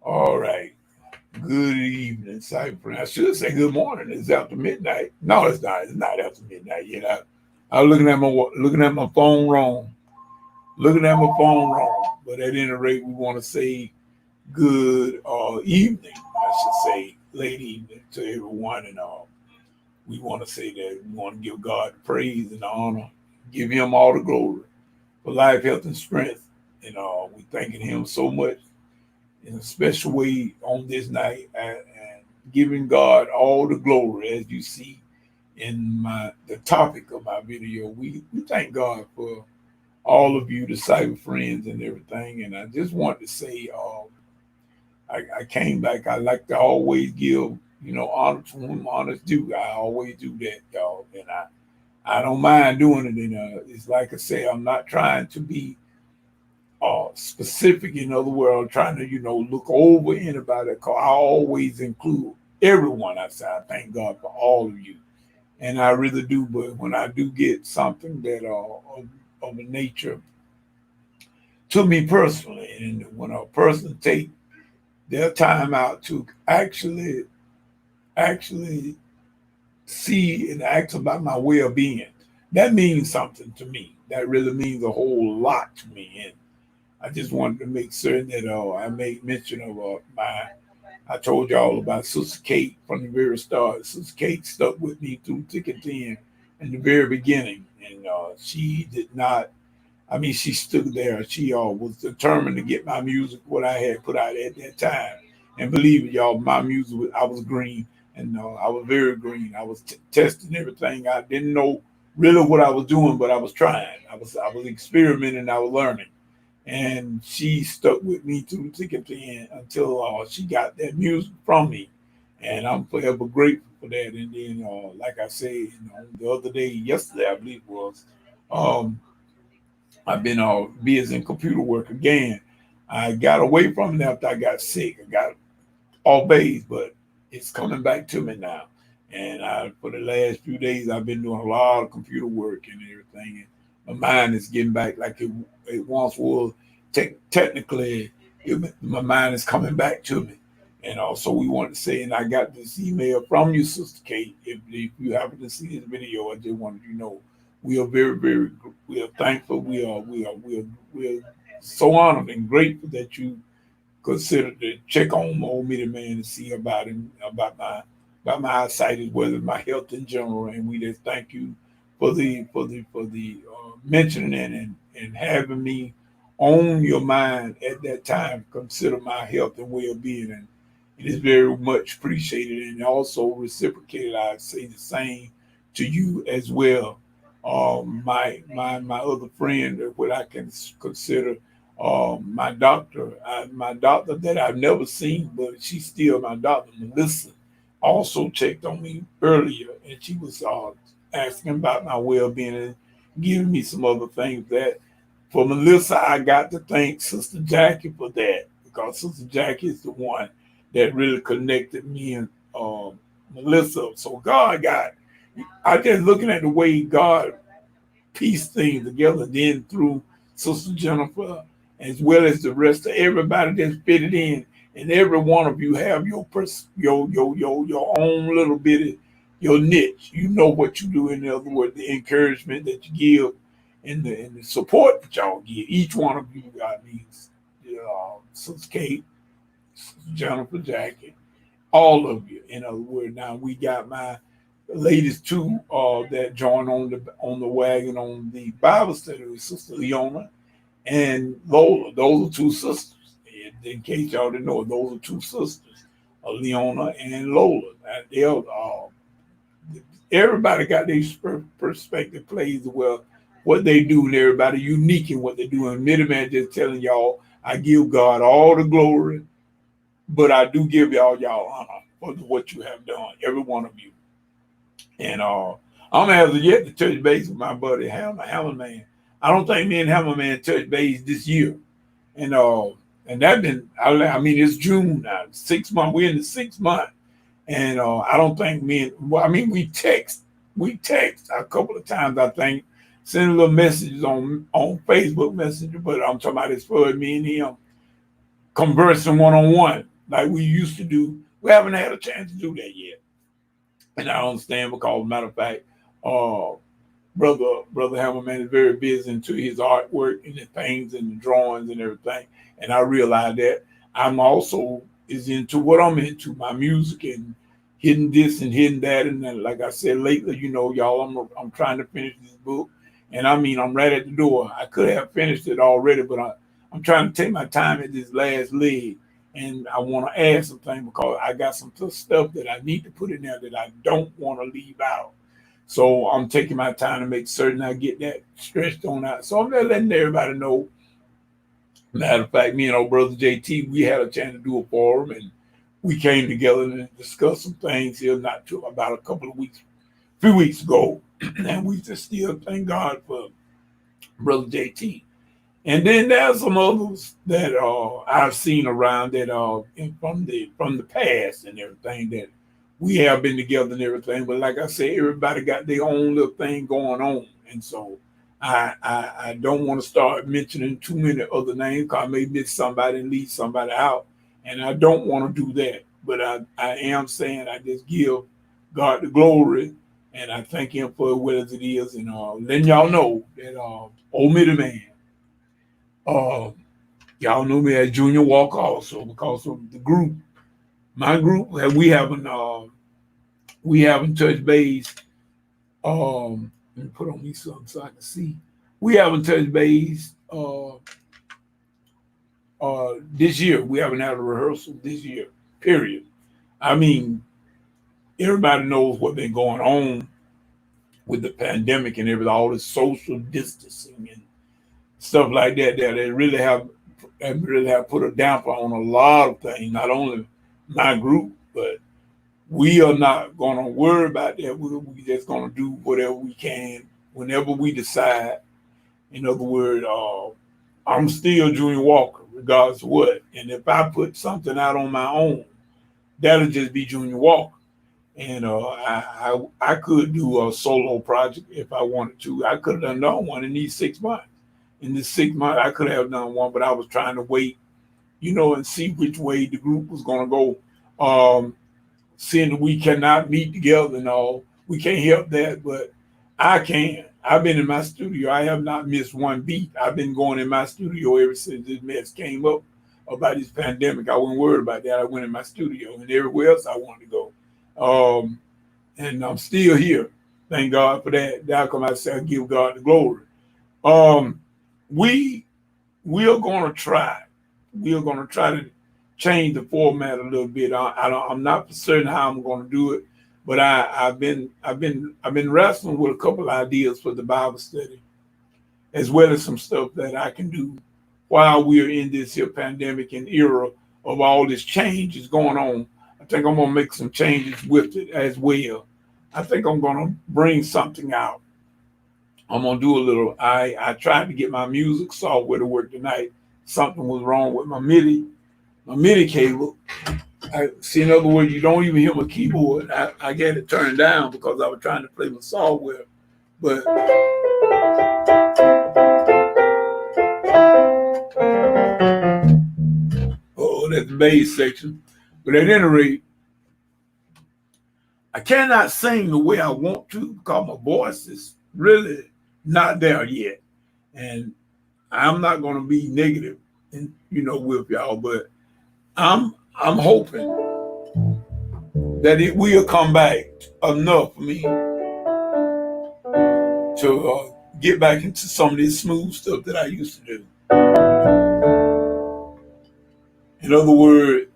All right. Good evening, Cypher. I should say good morning. It's after midnight. No, it's not. It's not after midnight yet. I was looking at my phone wrong. Looking at my phone wrong. But at any rate, we want to say good evening. I should say late evening to everyone, and we want to say that we want to give God praise and honor, give Him all the glory for life, health, and strength. And we thanking Him so much in a special way on this night, and giving God all the glory as you see in the topic of my video. We thank God for all of you, the cyber friends and everything. And I just want to say, I came back. I like to always give honor to whom honor's due. I always do that, y'all, and I don't mind doing it. And it's like I say, I'm not trying to be specific. In other words, trying to look over anybody. Cause I always include everyone. I say I thank God for all of you, and I really do. But when I do get something that of a nature to me personally, and when a person take their time out to actually see and ask about my well-being, that means something to me. That really means a whole lot to me, and I just wanted to make certain that I made mention of my. I told y'all about Sister Kate from the very start. Sister Kate stuck with me through thick and thin in the very beginning, and she did not. I mean, she stood there. She was determined to get my music, what I had put out at that time. And believe it, y'all, my music, I was green, and I was very green. I was testing everything. I didn't know really what I was doing, but I was trying. I was experimenting. I was learning, and she stuck with me through thick and thin until she got that music from me, and I'm forever grateful for that. And then, like I said, the other day, yesterday, I believe it was, um, I've been busy in computer work again. I got away from it after I got sick. I got off base, but it's coming back to me now. And for the last few days, I've been doing a lot of computer work and everything. And my mind is getting back like it once was. Technically, my mind is coming back to me. And also, we want to say, and I got this email from you, Sister Kate. If you happen to see this video, I just wanted you to know we are we are thankful. We are so honored and grateful that you consider to check on old Mitty Man to see about him, about my eyesight as well as my health in general. And we just thank you for the mentioning it, and having me on your mind at that time. Consider my health and well being, and it is very much appreciated and also reciprocated. I say the same to you as well. My other friend, what I can consider my doctor that I've never seen, but she's still my doctor, Melissa, also checked on me earlier, and she was asking about my well-being and giving me some other things. That for Melissa, I got to thank Sister Jackie for that, because Sister Jackie is the one that really connected me and Melissa. So God got, I just looking at the way God piece things together. Then through Sister Jennifer, as well as the rest of everybody that's fitted in, and every one of you have your own little bit of your niche. You know what you do. In other words, the encouragement that you give, and the support that y'all give. Each one of you, I mean, Sister Kate, Sister Jennifer, Jackie, all of you. In other words, now we got my latest two that joined on the wagon on the Bible study with Sister Leona and Lola. Those are two sisters. In case y'all didn't know, those are two sisters, Leona and Lola. And everybody got their perspective plays well what they do, and everybody unique in what they do. And Middleman just telling y'all, I give God all the glory, but I do give y'all honor for what you have done, every one of you. And I'm as of yet to touch base with my buddy Hammerman. I don't think me and Hammerman touched base this year. And that been I mean it's June now, 6 months. We're in the 6 month, and I don't think me and well, I mean we text a couple of times. I think send little messages on Facebook Messenger, but I'm talking about as far as me and him. conversing one-on-one like we used to do. We haven't had a chance to do that yet. And I understand because, matter of fact, uh, brother Hammerman is very busy into his artwork and the paintings and the drawings and everything. And I realize that I'm also is into what I'm into, my music and hitting this and hitting that. And then, like I said lately, y'all, I'm trying to finish this book. And I mean, I'm right at the door. I could have finished it already, but I'm trying to take my time at this last leg. And I want to add some things because I got some stuff that I need to put in there that I don't want to leave out. So I'm taking my time to make certain I get that stretched on out. So I'm just letting everybody know. Matter of fact, me and old brother JT, we had a chance to do a forum and we came together and discussed some things here not too about a few weeks ago. And we just still thank God for brother JT. And then there's some others that I've seen around that from the past and everything that we have been together and everything. But like I said, everybody got their own little thing going on. And so I don't want to start mentioning too many other names because I may miss somebody and leave somebody out. And I don't want to do that. But I am saying I just give God the glory and I thank him for what it is. And letting y'all know that old Middle Man, y'all know me as Junior Walker also because of the group. My group, we haven't touched base. Let me put on me something so I can see. We haven't touched base this year. We haven't had a rehearsal this year, period. I mean, everybody knows what's been going on with the pandemic and everything, all this social distancing and stuff like that. That they really have put a damper on a lot of things, not only my group, but we are not going to worry about that. We're just going to do whatever we can whenever we decide. In other words, I'm still Junior Walker, regardless of what. And if I put something out on my own, that'll just be Junior Walker. And I could do a solo project if I wanted to. I could have done another one in these 6 months. In this 6 months, I could have done one, but I was trying to wait, and see which way the group was going to go. Seeing that we cannot meet together and all, we can't help that, but I can. I've been in my studio. I have not missed one beat. I've been going in my studio ever since this mess came up about this pandemic. I wasn't worried about that. I went in my studio and everywhere else I wanted to go. And I'm still here. Thank God for that. Now come I say I give God the glory. We are going to try. We are going to try to change the format a little bit. I'm not certain how I'm going to do it, but I've been wrestling with a couple of ideas for the Bible study, as well as some stuff that I can do while we're in this here pandemic and era of all this change is going on. I think I'm going to make some changes with it as well. I think I'm going to bring something out. I'm going to do a little. I tried to get my music software to work tonight. Something was wrong with my MIDI cable. In other words, you don't even hear my keyboard. I got it turned down because I was trying to play my software. But that's the bass section. But at any rate, I cannot sing the way I want to because my voice is really not there yet. And I'm not going to be negative, with y'all, but I'm hoping that it will come back enough for me to get back into some of this smooth stuff that I used to do. In other words,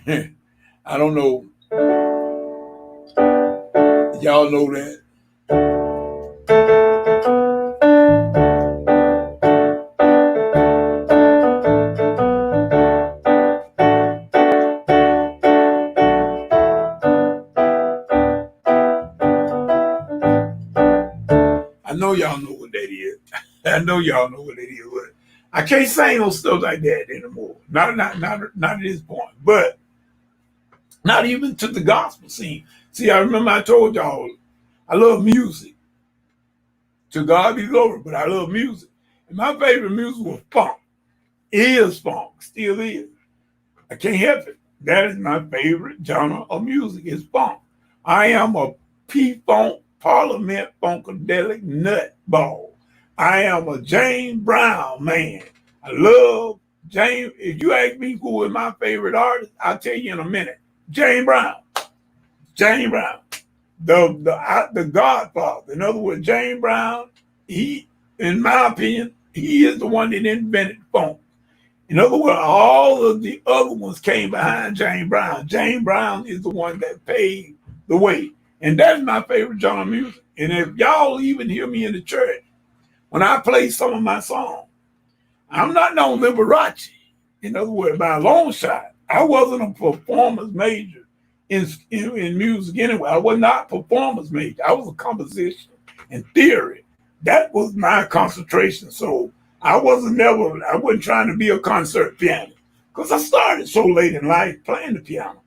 I don't know. Y'all know that. I know y'all know what that is. I know y'all know what that is. But I can't sing no stuff like that anymore. Not at this point. But not even to the gospel scene. See, I remember I told y'all I love music. To God be glory, but I love music. And my favorite music was funk. is funk, still is. I can't help it. That is my favorite genre of music is funk. I am a P-Funk Parliament Funkadelic nutball. I am a James Brown man. I love James. If you ask me who is my favorite artist, I'll tell you in a minute. James Brown. James Brown. The Godfather. In other words, James Brown, he, in my opinion, he is the one that invented funk. In other words, all of the other ones came behind James Brown. James Brown is the one that paved the way. And that's my favorite genre of music. And if y'all even hear me in the church, when I play some of my songs, I'm not no Liberace. In other words, by a long shot, I wasn't a performance major in music anyway. I was not a performance major. I was a composition and theory. That was my concentration. So I wasn't trying to be a concert pianist because I started so late in life playing the piano.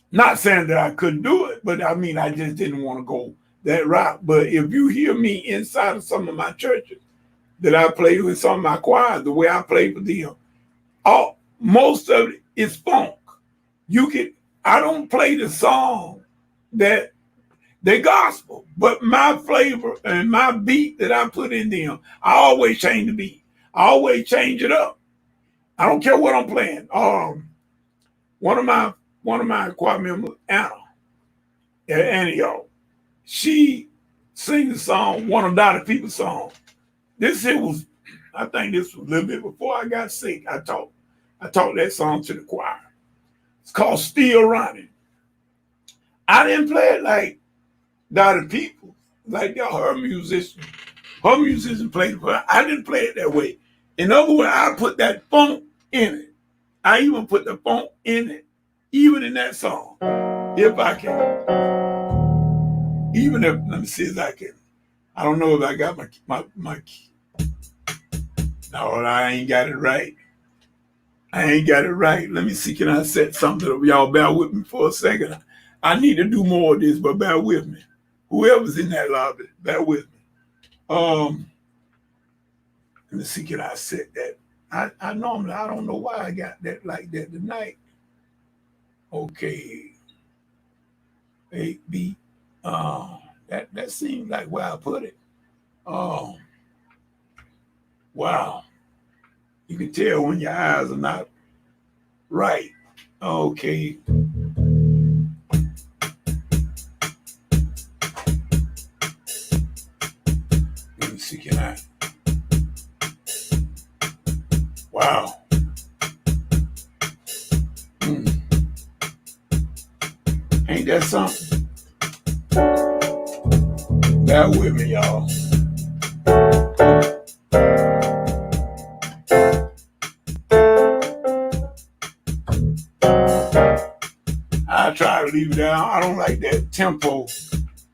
Not saying that I couldn't do it, but I mean, I just didn't want to go that route. But if you hear me inside of some of my churches that I play with some of my choirs, the way I play for them, most of it is funk. I don't play the song that they gospel, but my flavor and my beat that I put in them, I always change the beat. I always change it up. I don't care what I'm playing. One of my choir members, Anna at Antioch, she sings the song, one of Dottie People's songs. I think this was a little bit before I got sick. I taught that song to the choir. It's called Still Running. I didn't play it like Dottie People, like y'all, her musician played it, but I didn't play it that way. In other words, I put that funk in it. I even put the funk in it, even in that song, if I can. Let me see if I can. I don't know if I got my key. No, I ain't got it right. Let me see, can I set something up? Y'all bear with me for a second. I need to do more of this, but bear with me. Whoever's in that lobby, bear with me. Let me see, can I set that? I normally, I don't know why I got that like that tonight. Okay. 8B. That seems like where I put it. Wow. You can tell when your eyes are not right. Okay. Let me see, can I? Wow. Ain't that something? Bear with me, y'all. I try to leave it down. I don't like that tempo.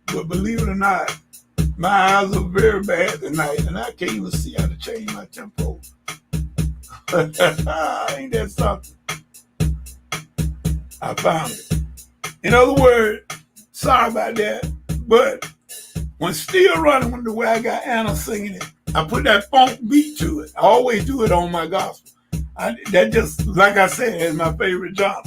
But believe it or not, my eyes are very bad tonight, and I can't even see how to change my tempo. Ain't that something? I found it. In other words, sorry about that, but when Still Running, when the way I got Anna singing it, I put that funk beat to it. I always do it on my gospel. That just, like I said, is my favorite genre.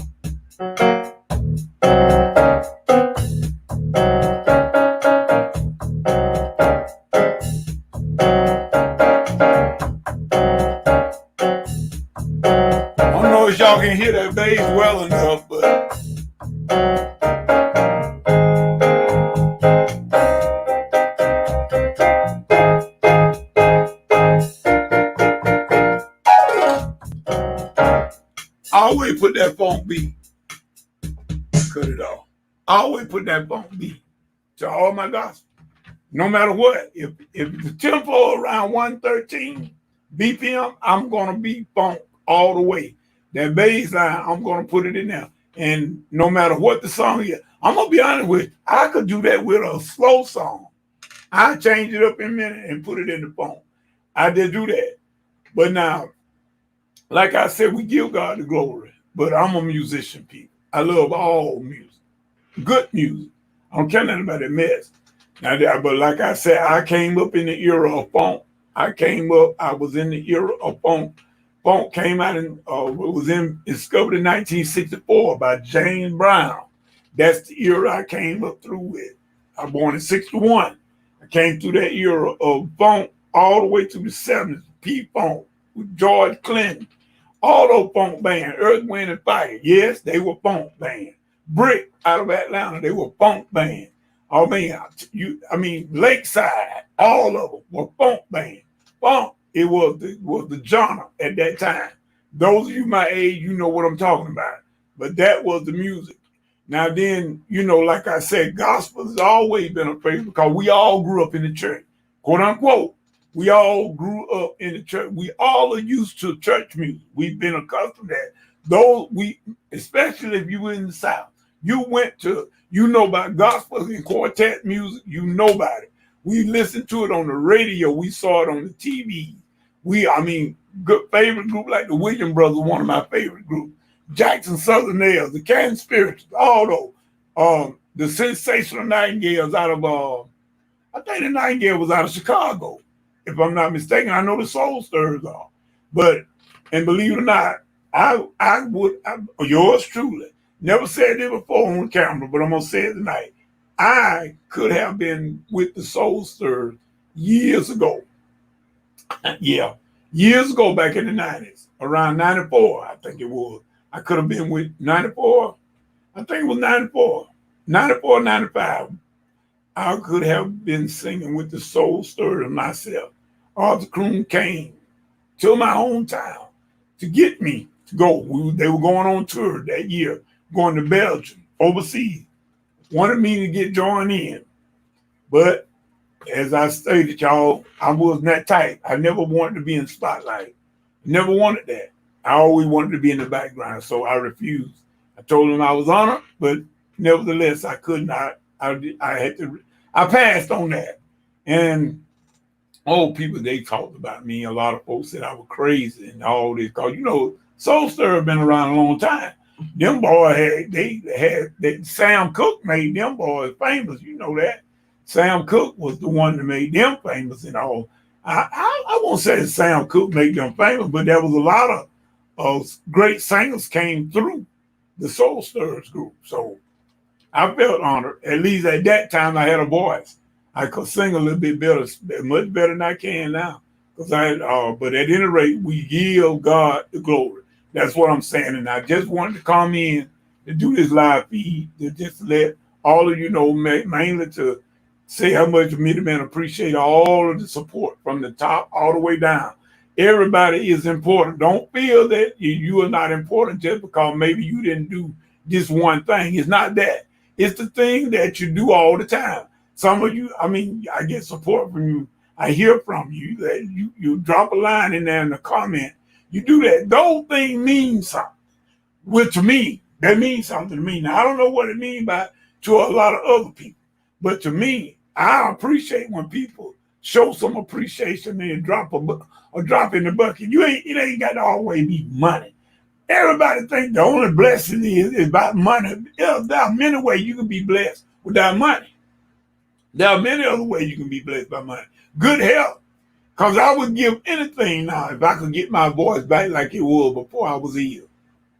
I don't know if y'all can hear that bass well enough, but I always put that funk beat. Cut it off. I always put that funk beat to all my gospel. No matter what. If the tempo around 113 BPM, I'm gonna be funk all the way. That bass line, I'm gonna put it in there. And no matter what the song is, I'm gonna be honest with you, I could do that with a slow song. I change it up in a minute and put it in the funk. I did do that. But now, like I said, we give God the glory. But I'm a musician, people. I love all music. Good music. I don't care nothing about that mess. Now, but like I said, I came up in the era of funk. I came up. I was in the era of funk. Funk came out and discovered in 1964 by James Brown. That's the era I came up through with. I was born in '61. I came through that era of funk all the way to the '70s. P-Funk with George Clinton. All those funk bands, Earth, Wind, and Fire. Yes, they were funk bands. Brick out of Atlanta, they were funk bands. I mean, Lakeside, all of them were funk bands. Funk, it was the genre at that time. Those of you my age, you know what I'm talking about. But that was the music. Now then, like I said, gospel has always been a favorite because we all grew up in the church, quote unquote. We all grew up in the church. We all are used to church music. We've been accustomed to that. Especially if you were in the South, you know about gospel and quartet music, you know about it. We listened to it on the radio. We saw it on the TV. Good favorite group like the Williams Brothers, one of my favorite groups. Jackson Southerners, the Canton Spirituals, all those. The Sensational Nightingales out of, I think the Nightingale was out of Chicago, if I'm not mistaken. I know the Soul Stirrers are. And believe it or not, yours truly, never said it before on camera, but I'm going to say it tonight. I could have been with the Soul Stirrers years ago. Yeah, years ago back in the 90s, around 94, I think it was. I could have been with 94. I think it was 94, 95. I could have been singing with the Soul Stirrers myself. Arthur Croon came to my hometown to get me to go. They were going on tour that year, going to Belgium, overseas. Wanted me to get joined in. But as I stated, y'all, I wasn't that type. I never wanted to be in the spotlight. Never wanted that. I always wanted to be in the background, so I refused. I told them I was honored, but nevertheless, I could not. I passed on that. And people, they talked about me. A lot of folks said I was crazy and all this. Because, Soul Stirrer been around a long time. Them boys Sam Cooke made them boys famous. You know that. Sam Cooke was the one that made them famous and all. I won't say that Sam Cooke made them famous, but there was a lot of great singers came through the Soul Stirrers group. So I felt honored. At least at that time, I had a voice. I could sing a little bit better, much better than I can now. But at any rate, we give God the glory. That's what I'm saying. And I just wanted to come in to do this live feed to just let all of you know, mainly to say how much Minutemen appreciate all of the support from the top all the way down. Everybody is important. Don't feel that you are not important just because maybe you didn't do this one thing. It's not that. It's the thing that you do all the time. Some of you, I get support from you. I hear from you that you drop a line in there in the comment. You do that. Those things mean something. Well, to me, that means something to me. Now, I don't know what it means to a lot of other people, but to me, I appreciate when people show some appreciation and drop in the bucket. It ain't got to always be money. Everybody think the only blessing is about money. There are many ways you can be blessed without money. There are many other ways you can be blessed by money. Good health. Because I would give anything now if I could get my voice back like it was before I was ill.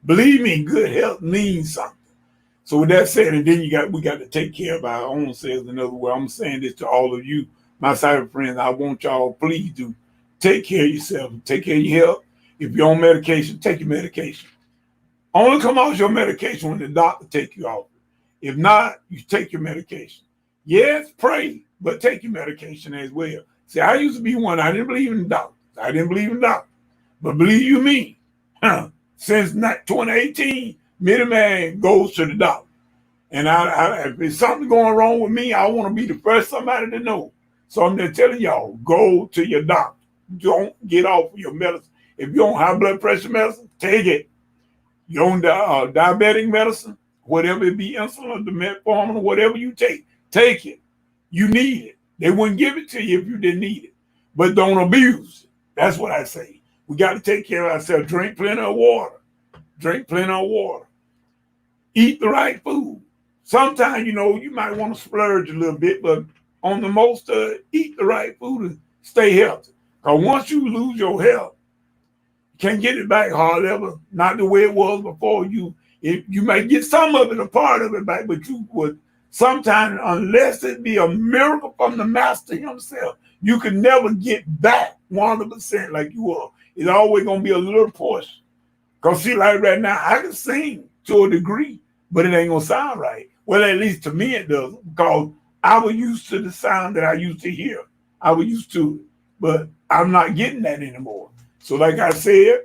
Believe me, good health means something. So with that said, and then we got to take care of our own selves. In other words, I'm saying this to all of you, my cyber friends. I want y'all, please do take care of yourself. Take care of your health. If you're on medication, take your medication. Only come off your medication when the doctor take you off. If not, you take your medication. Yes, pray, but take your medication as well. See, I used to be one. I didn't believe in doctors. But believe you me, since 2018, Minuteman goes to the doctor. And if there's something going wrong with me, I want to be the first somebody to know. So I'm just telling y'all, go to your doctor. Don't get off your medicine. If you're on high blood pressure medicine, take it. You're on diabetic medicine, whatever it be, insulin, the metformin, whatever you take it. You need it. They wouldn't give it to you if you didn't need it. But don't abuse it. That's what I say. We got to take care of ourselves. Drink plenty of water. Eat the right food. Sometimes, you might want to splurge a little bit, but on the most, eat the right food and stay healthy. Because once you lose your health, you can't get it back, however, not the way it was before. You might get some of it, a part of it back, but you would sometimes, unless it be a miracle from the master himself, you can never get back 100% like you were. It's always going to be a little portion. Because see, like right now, I can sing to a degree, but it ain't going to sound right. Well, at least to me it does, because I was used to the sound that I used to hear. I was used to it, but I'm not getting that anymore. So like I said,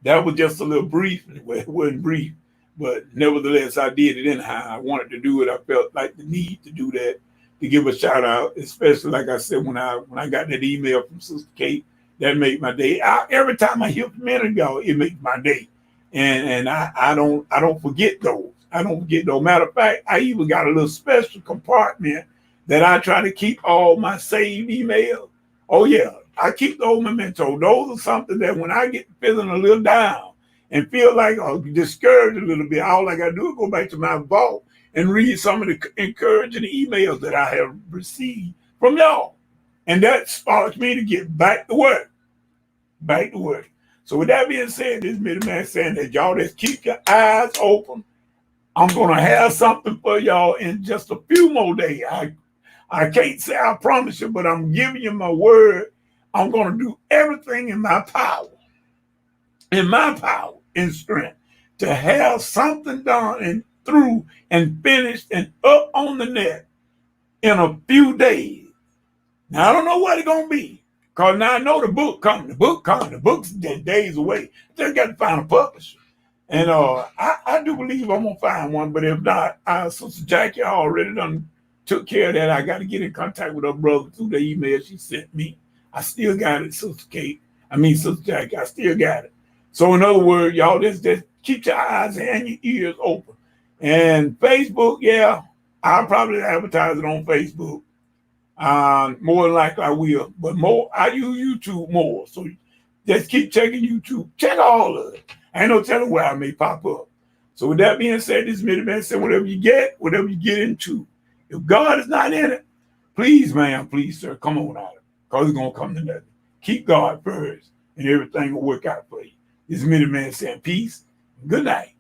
that was just a little brief. It wasn't brief, but nevertheless, I did it anyhow. I wanted to do it. I felt like the need to do that, to give a shout out, especially like I said, when I got that email from Sister Kate, that made my day. Every time I hear from y'all, it makes my day. And I don't forget those. I don't forget those. Matter of fact, I even got a little special compartment that I try to keep all my saved emails. Oh yeah, I keep those mementos. Those are something that when I get feeling a little down and feel like discouraged a little bit, all I gotta do is go back to my vault and read some of the encouraging emails that I have received from y'all. And that sparks me to get back to work. Back to work. So with that being said, this middleman saying that y'all just keep your eyes open. I'm gonna have something for y'all in just a few more days. I can't say I promise you, but I'm giving you my word. I'm gonna do everything in my power, and strength, to have something done and through and finished and up on the net in a few days. Now I don't know what it's gonna be, because now I know the book coming. The book's days away. Just got to find a publisher. And I do believe I'm gonna find one, but if not, Sister Jackie already done took care of that. I got to get in contact with her brother through the email she sent me. I still got it, Sister Jackie. I still got it. So in other words, y'all just keep your eyes and your ears open. And Facebook, yeah, I'll probably advertise it on Facebook. More than likely I will, but more I use YouTube more. So just keep checking YouTube. Check all of it. Ain't no telling where I may pop up. So with that being said, this middleman said, whatever you get into, if God is not in it, please, ma'am, please, sir, come on out of it, because it's going to come to nothing. Keep God first, and everything will work out for you. This middleman saying peace. Good night.